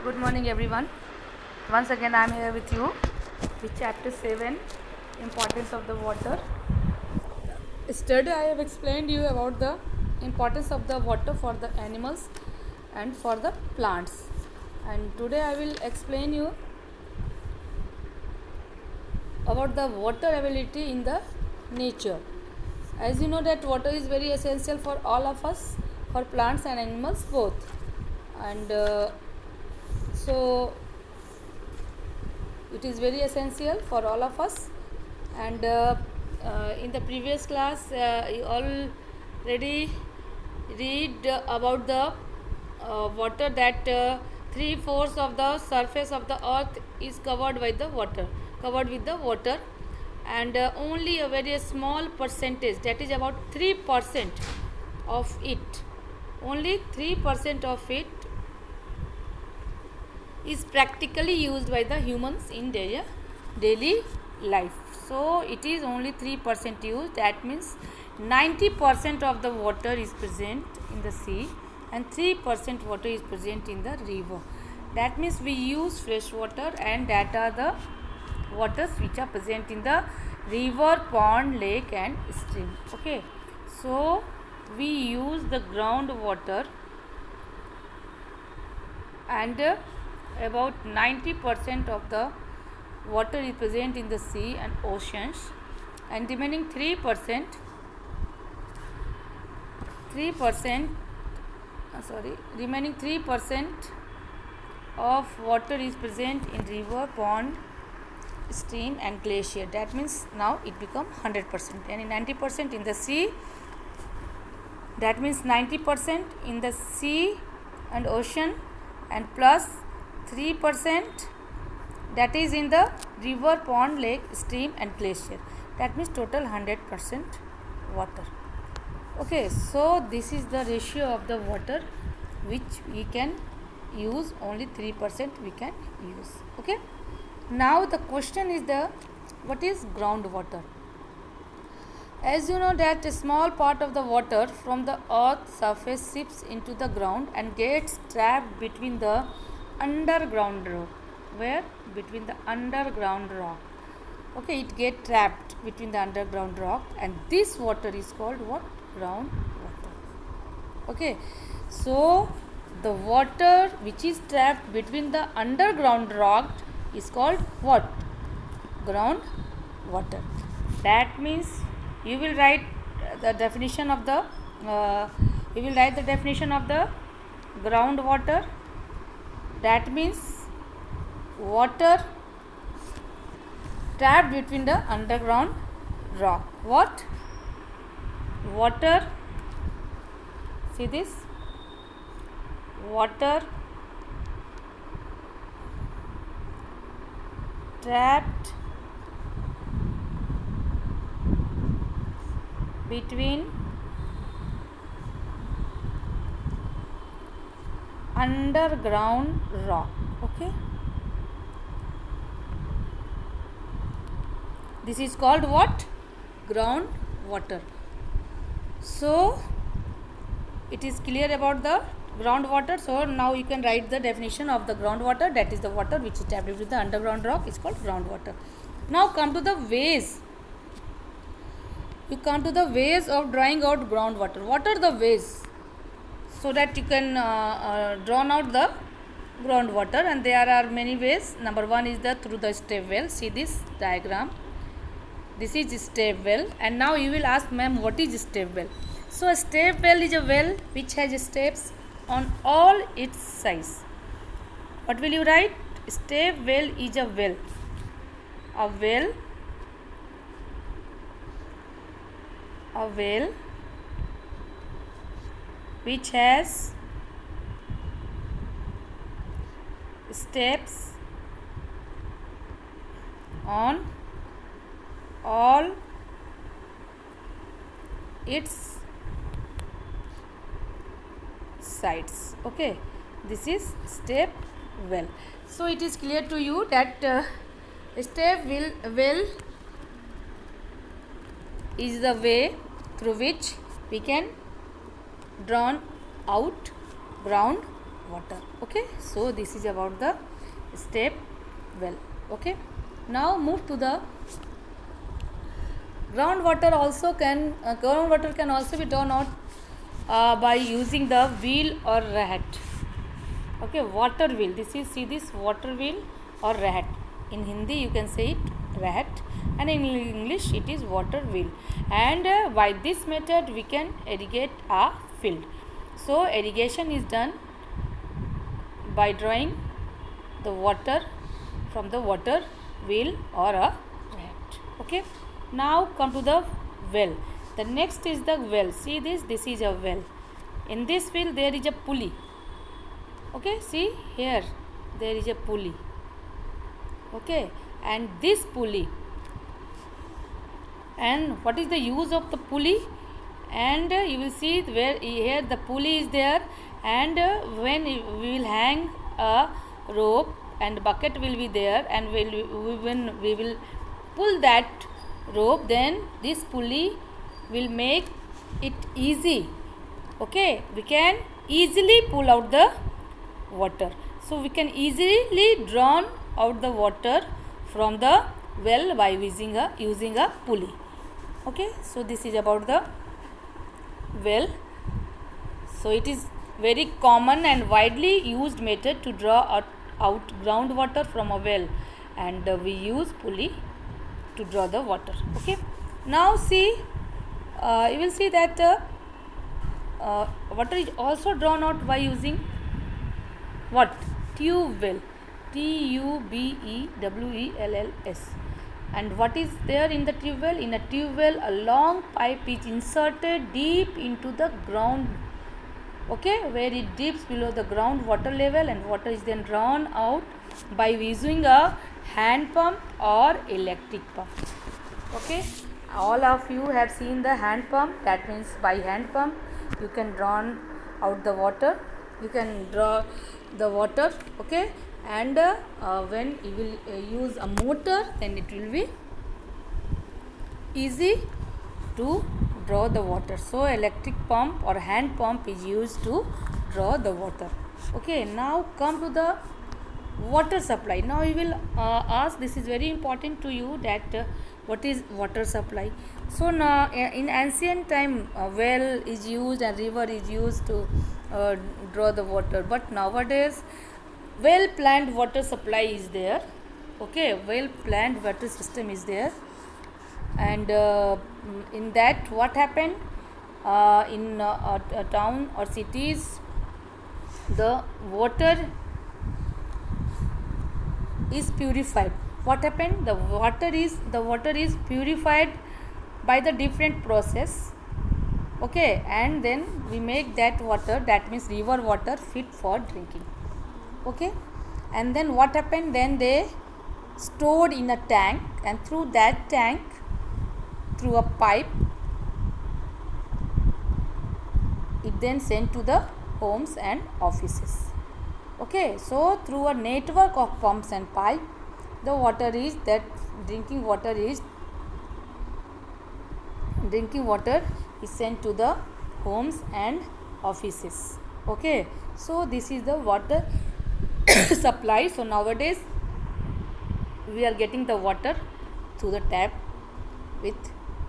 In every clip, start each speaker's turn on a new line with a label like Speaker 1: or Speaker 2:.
Speaker 1: Good morning, everyone. Once again, I am here with you with chapter 7, Importance of the Water. Yesterday, I have explained you about the importance of the water for the animals and for the plants. And today, I will explain you about the water availability in the nature. As you know that water is very essential for all of us, for plants and animals both. And so it is very essential for all of us. And in the previous class you already read about the water, that 3/4 of the surface of the earth is covered by the water, covered with the water, and only a very small percentage, that is about 3% of it, only 3% of it is practically used by the humans in their daily life. So it is only 3% used. That means 90% of the water is present in the sea and 3% water is present in the river. That means we use fresh water, and that are the waters which are present in the river, pond, lake and stream. Okay, so we use the groundwater, and about 90% of the water is present in the sea and oceans, and remaining 3% remaining 3% of water is present in river, pond, stream and glacier. That means now it become 100%, and 90% in the sea. That means 90% in the sea and ocean, and plus 3% that is in the river, pond, lake, stream and glacier. That means total 100% water. Okay, so this is the ratio of the water which we can use, only 3% we can use. Okay, now the question is what is groundwater? As you know that a small part of the water from the earth surface seeps into the ground and gets trapped between the underground rock. Where? Between the underground rock. Okay, it gets trapped between the underground rock, and this water is called what? Groundwater. Okay, so the water which is trapped between the underground rock is called what? Groundwater. That means you will write the definition of the groundwater. That means water trapped between the underground rock. What? Water, see this, water trapped between underground rock. Okay, this is called what? Groundwater. So it is clear about the groundwater. So now you can write the definition of the groundwater. That is the water which is trapped with the underground rock is called groundwater. Now come to the ways. You come to the ways of drawing out groundwater. What are the ways? So that you can draw out the groundwater, and there are many ways. Number one is through the step well. See this diagram. This is step well, and now you will ask, ma'am, what is step well? So a step well is a well which has steps on all its sides. What will you write? Step well is a well. A well which has steps on all its sides. Okay, this is step well. So it is clear to you that step well is the way through which we can draw out ground water. Okay, so this is about the step well. Okay, now move to the groundwater. Groundwater can also be drawn out by using the wheel or rat. Okay, water wheel. See this water wheel or rat. In Hindi you can say it rat, and in English it is water wheel. And by this method we can irrigate a field. So irrigation is done by drawing the water from the water wheel or a rat. Okay, now come to the well. The next is the well. See this is a well. In this well there is a pulley. Okay, see here there is a pulley. Okay, and this pulley, and what is the use of the pulley? And you will see where here the pulley is there, and when we will hang a rope and bucket will be there, and when we will pull that rope, then this pulley will make it easy. Okay, we can easily pull out the water. So we can easily draw out the water from the well by using a pulley. Okay, so this is about the well. So it is very common and widely used method to draw out groundwater from a well, and we use pulley to draw the water. Okay, now see, you will see that water is also drawn out by using what? Tube well. TUBEWELLS. And what is there in the tube well? In a tube well, a long pipe is inserted deep into the ground. Okay, where it dips below the ground water level, and water is then drawn out by using a hand pump or electric pump. Okay, all of you have seen the hand pump. That means by hand pump you can draw out the water. You can draw the water. Okay, and when you will use a motor, then it will be easy to draw the water. So electric pump or hand pump is used to draw the water. Okay, now come to the water supply. Now you will ask, this is very important to you, that what is water supply. So now in ancient time well is used and river is used to draw the water, but nowadays well planned water supply is there. Okay, well planned water system is there, and in that what happened, in a town or cities, the water is purified. What happened? The water is purified by the different process. Okay, and then we make that water, that means river water, fit for drinking. Okay, and then what happened? Then they stored in a tank, and through that tank, through a pipe, it then sent to the homes and offices. Okay, so through a network of pumps and pipe, the water is, that drinking water is sent to the homes and offices. Okay, so this is the water supply. So nowadays we are getting the water through the tap with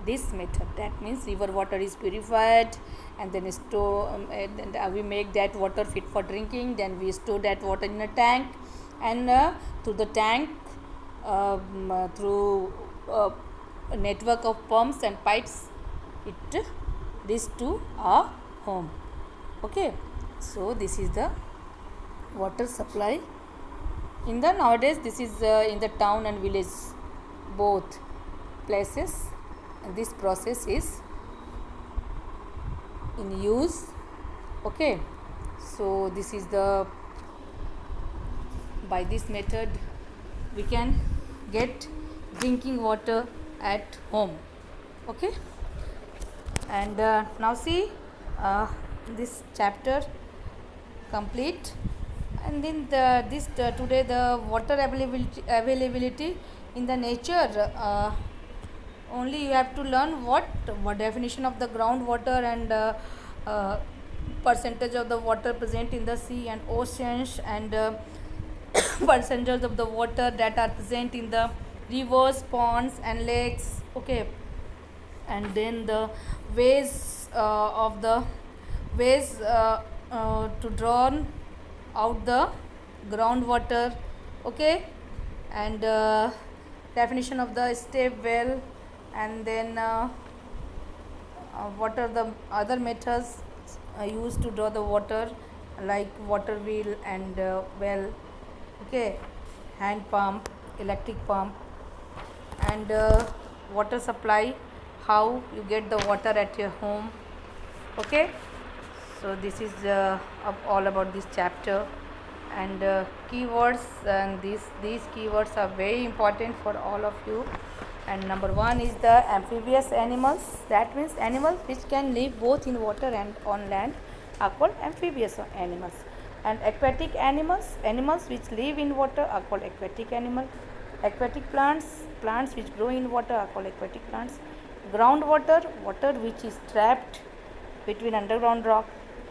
Speaker 1: this method. That means river water is purified, and then we make that water fit for drinking. Then we store that water in a tank, and through the tank, through a network of pumps and pipes, it reaches to our home. Okay, so this is the water supply in the nowadays. This is in the town and village, both places, and this process is in use. Okay, so this is the, by this method we can get drinking water at home. Okay, and now see, this chapter complete, and then today the water availability in the nature. Only you have to learn what definition of the groundwater and percentage of the water present in the sea and oceans, and percentage of the water that are present in the rivers, ponds and lakes. Okay, and then the ways of the ways to draw out the groundwater. Okay, and definition of the step well, and then what are the other methods used to draw the water, like water wheel and well. Okay, hand pump, electric pump, and water supply, how you get the water at your home. Okay, so this is all about this chapter. And keywords, and these keywords are very important for all of you. And number one is the amphibious animals. That means animals which can live both in water and on land are called amphibious animals. And aquatic animals, animals which live in water are called aquatic animal. Aquatic plants, plants which grow in water are called aquatic plants. Groundwater, water which is trapped between underground rock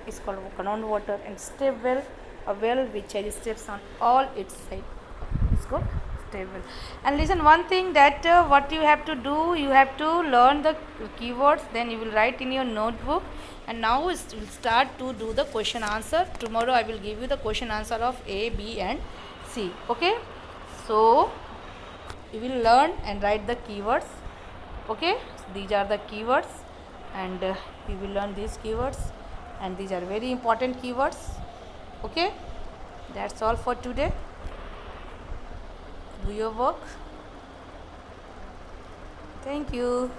Speaker 1: is called groundwater. And step well, a well which has steps on all its sides is called step well. And listen one thing, that what you have to do, you have to learn the keywords, then you will write in your notebook. And now we'll start to do the question answer. Tomorrow I will give you the question answer of A, B and C. Okay, so you will learn and write the keywords. Okay, so these are the keywords, and you will learn these keywords, and these are very important keywords. Okay, that's all for today. Do your work. Thank you.